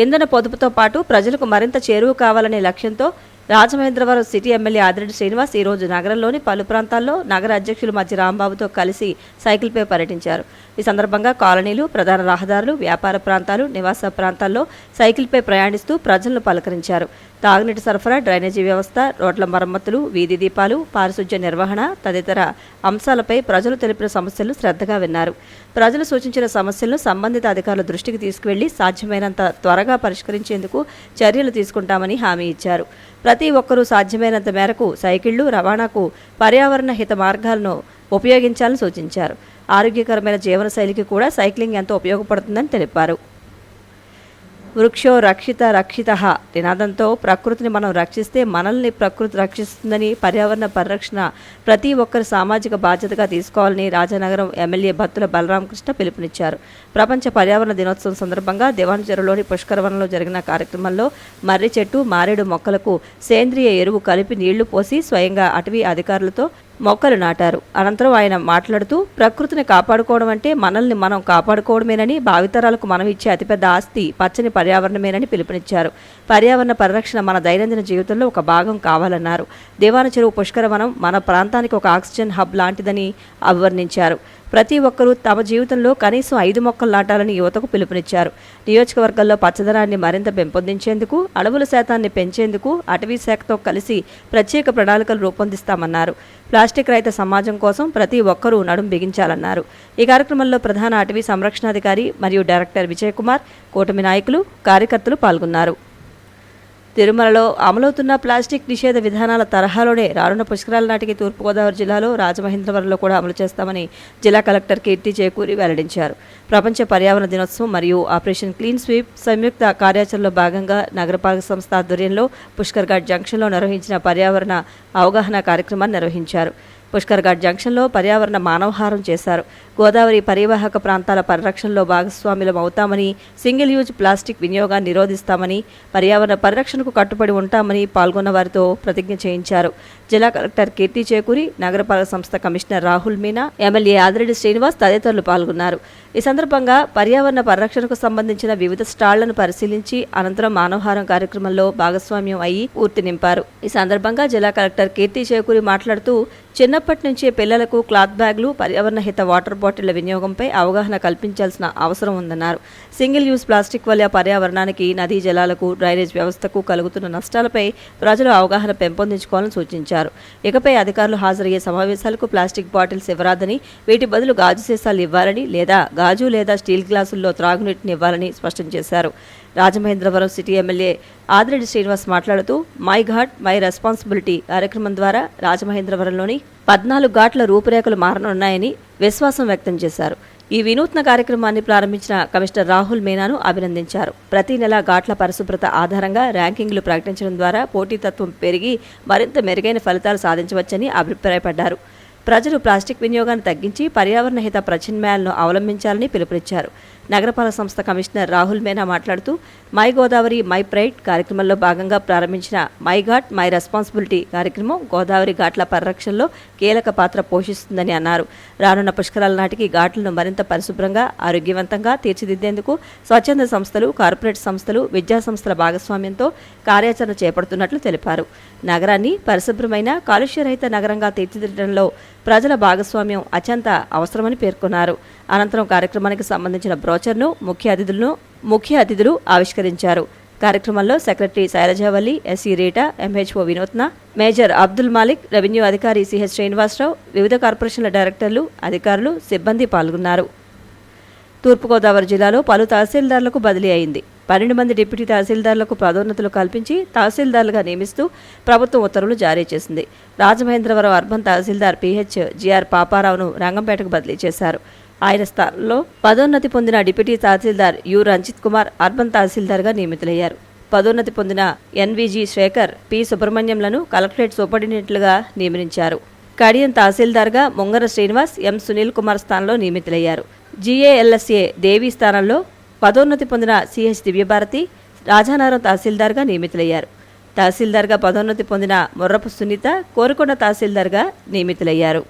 ఇంధన పొదుపుతో పాటు ప్రజలకు మరింత చేరువ కావాలనే లక్ష్యంతో రాజమహేంద్రవరం సిటీ ఎమ్మెల్యే ఆదిరెడ్డి శ్రీనివాస్ ఈ రోజు నగరంలోని పలు ప్రాంతాల్లో నగర అధ్యక్షులు మధ్య రాంబాబుతో కలిసి సైకిల్పై పర్యటించారు. ఈ సందర్భంగా కాలనీలు, ప్రధాన రహదారులు, వ్యాపార ప్రాంతాలు, నివాస ప్రాంతాల్లో సైకిల్పై ప్రయాణిస్తూ ప్రజలను పలకరించారు. తాగునీటి సరఫరా, డ్రైనేజీ వ్యవస్థ, రోడ్ల మరమ్మతులు, వీధి దీపాలు, పారిశుధ్య నిర్వహణ తదితర అంశాలపై ప్రజలు తెలిపిన సమస్యలను శ్రద్ధగా విన్నారు. ప్రజలు సూచించిన సమస్యలను సంబంధిత అధికారుల దృష్టికి తీసుకువెళ్లి సాధ్యమైనంత త్వరగా పరిష్కరించేందుకు చర్యలు తీసుకుంటామని హామీ ఇచ్చారు. ప్రతి ఒక్కరూ సాధ్యమైనంత మేరకు సైకిళ్లు రవాణాకు పర్యావరణ హిత మార్గాలను ఉపయోగించాలని సూచించారు. ఆరోగ్యకరమైన జీవనశైలికి కూడా సైక్లింగ్ ఎంతో ఉపయోగపడుతుందని తెలిపారు. వృక్షో రక్షిత రక్షితః నినాదంతో ప్రకృతిని మనం రక్షిస్తే మనల్ని ప్రకృతి రక్షిస్తుందని, పర్యావరణ పరిరక్షణ ప్రతి ఒక్కరి సామాజిక బాధ్యతగా తీసుకోవాలని రాజానగరం ఎమ్మెల్యే బత్తుల బలరామకృష్ణ పిలుపునిచ్చారు. ప్రపంచ పర్యావరణ దినోత్సవం సందర్భంగా దివాన్చెరులోని పుష్కరవనంలో జరిగిన కార్యక్రమంలో మర్రి చెట్టు, మారేడు మొక్కలకు సేంద్రియ ఎరువు కలిపి నీళ్లు పోసి స్వయంగా అటవీ అధికారులతో మొక్కలు నాటారు. అనంతరం ఆయన మాట్లాడుతూ ప్రకృతిని కాపాడుకోవడం అంటే మనల్ని మనం కాపాడుకోవడమేనని, భావితరాలకు మనం ఇచ్చే అతిపెద్ద ఆస్తి పచ్చని పర్యావరణమేనని పిలుపునిచ్చారు. పర్యావరణ పరిరక్షణ మన దైనందిన జీవితంలో ఒక భాగం కావాలన్నారు. దివాన చెరువు పుష్కరవనం మన ప్రాంతానికి ఒక ఆక్సిజన్ హబ్ లాంటిదని అభివర్ణించారు. ప్రతి ఒక్కరూ తమ జీవితంలో కనీసం 5 మొక్కలు నాటాలని యువతకు పిలుపునిచ్చారు. నియోజకవర్గాల్లో పచ్చదనాన్ని మరింత పెంపొందించేందుకు, అడవుల శాతాన్ని పెంచేందుకు అటవీ శాఖతో కలిసి ప్రత్యేక ప్రణాళికలు రూపొందిస్తామన్నారు. ప్లాస్టిక్ రహిత సమాజం కోసం ప్రతి ఒక్కరూ నడుం బిగించాలన్నారు. ఈ కార్యక్రమంలో ప్రధాన అటవీ సంరక్షణాధికారి మరియు డైరెక్టర్ విజయకుమార్, కూటమి నాయకులు, కార్యకర్తలు పాల్గొన్నారు. తిరుమలలో అమలవుతున్న ప్లాస్టిక్ నిషేధ విధానాల తరహాలోనే రానున్న పుష్కరాల నాటికి తూర్పుగోదావరి జిల్లాలో రాజమహేంద్రవరంలో కూడా అమలు చేస్తామని జిల్లా కలెక్టర్ కీర్తి చేకూరి వెల్లడించారు. ప్రపంచ పర్యావరణ దినోత్సవం మరియు ఆపరేషన్ క్లీన్ స్వీప్ సంయుక్త కార్యాచరణలో భాగంగా నగరపాలక సంస్థ ఆధ్వర్యంలో పుష్కర్ ఘాట్ జంక్షన్లో నిర్వహించిన పర్యావరణ అవగాహన కార్యక్రమాన్ని నిర్వహించారు. పుష్కర్ ఘాట్ జంక్షన్లో పర్యావరణ మానవహారం చేశారు. గోదావరి పరివాహక ప్రాంతాల పరిరక్షణలో భాగస్వాములం అవుతామని, సింగిల్ యూజ్ ప్లాస్టిక్ వినియోగాన్ని నిరోధిస్తామని, పర్యావరణ పరిరక్షణకు కట్టుబడి ఉంటామని పాల్గొన్న వారితో ప్రతిజ్ఞ చేయించారు. జిల్లా కలెక్టర్ కీర్తి చేకూరి, నగరపాలక సంస్థ కమిషనర్ రాహుల్ మీనా, ఎమ్మెల్యే ఆదిరెడ్డి శ్రీనివాస్ తదితరులు పాల్గొన్నారు. ఈ సందర్భంగా పర్యావరణ పరిరక్షణకు సంబంధించిన వివిధ స్టాళ్లను పరిశీలించి అనంతరం మానవహారం కార్యక్రమంలో భాగస్వామ్యం అయ్యి పూర్తి నింపారు. ఈ సందర్భంగా జిల్లా కలెక్టర్ కీర్తి చేకూరి మాట్లాడుతూ చిన్నప్పటి నుంచే పిల్లలకు క్లాత్ బ్యాగులు, పర్యావరణ హిత వాటర్ బాటిళ్ల వినియోగంపై అవగాహన కల్పించాల్సిన అవసరం ఉందన్నారు. సింగిల్ యూజ్ ప్లాస్టిక్ వల్ల పర్యావరణానికి, నదీ జలాలకు, డ్రైనేజ్ వ్యవస్థకు కలుగుతున్న నష్టాలపై ప్రజలు అవగాహన పెంపొందించుకోవాలని సూచించారు. ఇకపై అధికారులు హాజరయ్యే సమావేశాలకు ప్లాస్టిక్ బాటిల్స్ ఇవ్వరాదని, వీటి బదులు గాజు సీసాలు ఇవ్వాలని లేదా గాజు లేదా స్టీల్ గ్లాసుల్లో త్రాగునీటిని ఇవ్వాలని స్పష్టం చేశారు. రాజమహేంద్రవరం సిటీ ఎమ్మెల్యే ఆదిరెడ్డి శ్రీనివాస్ మాట్లాడుతూ మై ఘాట్ మై రెస్పాన్సిబిలిటీ కార్యక్రమం ద్వారా రాజమహేంద్రవరంలోని 14 ఘాట్ల రూపురేఖలు మారనున్నాయని విశ్వాసం వ్యక్తం చేశారు. ఈ వినూత్న కార్యక్రమాన్ని ప్రారంభించిన కమిషనర్ రాహుల్ మీనాను అభినందించారు. ప్రతి నెల ఘాట్ల పరిశుభ్రత ఆధారంగా ర్యాంకింగ్లు ప్రకటించడం ద్వారా పోటీతత్వం పెరిగి మరింత మెరుగైన ఫలితాలు సాధించవచ్చని అభిప్రాయపడ్డారు. ప్రజలు ప్లాస్టిక్ వినియోగాన్ని తగ్గించి పర్యావరణ హిత ప్రత్యామ్నాయాలను అవలంబించాలని పిలుపునిచ్చారు. నగరపాలక సంస్థ కమిషనర్ రాహుల్ మీనా మాట్లాడుతూ మై గోదావరి మై ప్రైడ్ కార్యక్రమంలో భాగంగా ప్రారంభించిన మై ఘాట్ మై రెస్పాన్సిబిలిటీ కార్యక్రమం గోదావరి ఘాట్ల పరిరక్షణలో కీలక పాత్ర పోషిస్తుందని అన్నారు. రానున్న పుష్కరాల నాటికి ఘాట్లను మరింత పరిశుభ్రంగా, ఆరోగ్యవంతంగా తీర్చిదిద్దేందుకు స్వచ్ఛంద సంస్థలు, కార్పొరేట్ సంస్థలు, విద్యా సంస్థల భాగస్వామ్యంతో కార్యాచరణ చేపడుతున్నట్లు తెలిపారు. నగరాన్ని పరిశుభ్రమైన, కాలుష్యరహిత నగరంగా తీర్చిదిద్దడంలో ప్రజల భాగస్వామ్యం అత్యంత అవసరమని పేర్కొన్నారు. అనంతరం కార్యక్రమానికి సంబంధించిన బ్రోచర్ను ముఖ్య అతిథులు ఆవిష్కరించారు. కార్యక్రమంలో secretary Sailajavalli, SC Rita, MHO వినూత్న, మేజర్ అబ్దుల్ మాలిక్, రెవెన్యూ అధికారి సిహెచ్ శ్రీనివాసరావు, వివిధ కార్పొరేషన్ల డైరెక్టర్లు, అధికారులు, సిబ్బంది పాల్గొన్నారు. తూర్పుగోదావరి జిల్లాలో పలు తహసీల్దార్లకు బదిలీ అయింది. 12 మంది డిప్యూటీ తహసీల్దార్లకు పదోన్నతులు కల్పించి తహసీల్దార్లుగా నియమిస్తూ ప్రభుత్వం ఉత్తర్వులు జారీ చేసింది. Rajamahendravaram urban tahsildar PH GR పాపారావును రంగంపేటకు బదిలీ చేశారు. ఆయన స్థానంలో పదోన్నతి పొందిన deputy tahsildar U Ranjith Kumar urban తహసీల్దార్గా నియమితులయ్యారు. పదోన్నతి పొందిన ఎన్విజి శేఖర్, పి సుబ్రహ్మణ్యంలను కలెక్టరేట్ సూపరింటెండెంట్లుగా నియమించారు. కడియం తహసీల్దార్గా ముంగర శ్రీనివాస్, ఎం సునీల్ కుమార్ స్థానంలో నియమితులయ్యారు. జిఏఎల్ఎస్ఏ దేవి స్థానంలో పదోన్నతి పొందిన సిహెచ్ దివ్యభారతి రాజానగరం తహసీల్దార్గా నియమితులయ్యారు. తహసీల్దార్గా పదోన్నతి పొందిన మొర్రపు సునీత కోరుకొండ తహసీల్దార్గా నియమితులయ్యారు.